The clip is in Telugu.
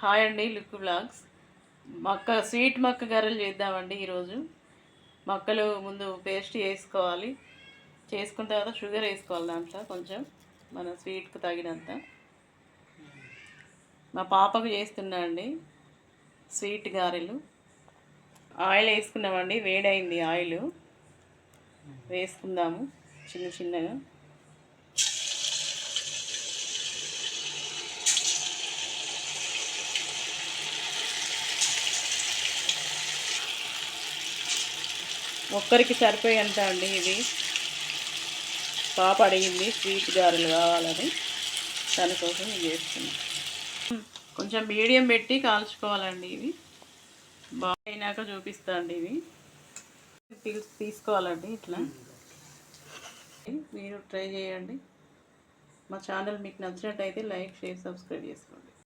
హాయ్ అండి, లుక్ బ్లాగ్స్. స్వీట్ మక్క గారెలు చేద్దామండి ఈరోజు. మక్కలు ముందు పేస్ట్ చేసుకోవాలి. చేసుకున్న తర్వాత షుగర్ వేసుకోవాలి, దాంట్లో కొంచెం మన స్వీట్కి తగినంత. మా పాపకు చేస్తున్నా అండి స్వీట్ గారెలు. ఆయిల్ వేసుకున్నామండి, వేడైంది ఆయిల్. వేసుకుందాము చిన్న చిన్నగా. ఒక్కరికి సరిపోయేంత అండి ఇది. పాప అడిగింది స్వీట్ గారెలు కావాలని, దానికోసం ఇది చేస్తున్నాం. కొంచెం మీడియం పెట్టి కాల్చుకోవాలండి. ఇవి బాగా అయినాక చూపిస్తా అండి. ఇవి తీసుకోవాలండి ఇట్లా. మీరు ట్రై చేయండి. మా ఛానల్ మీకు నచ్చినట్టయితే లైక్, షేర్, సబ్స్క్రైబ్ చేసుకోండి.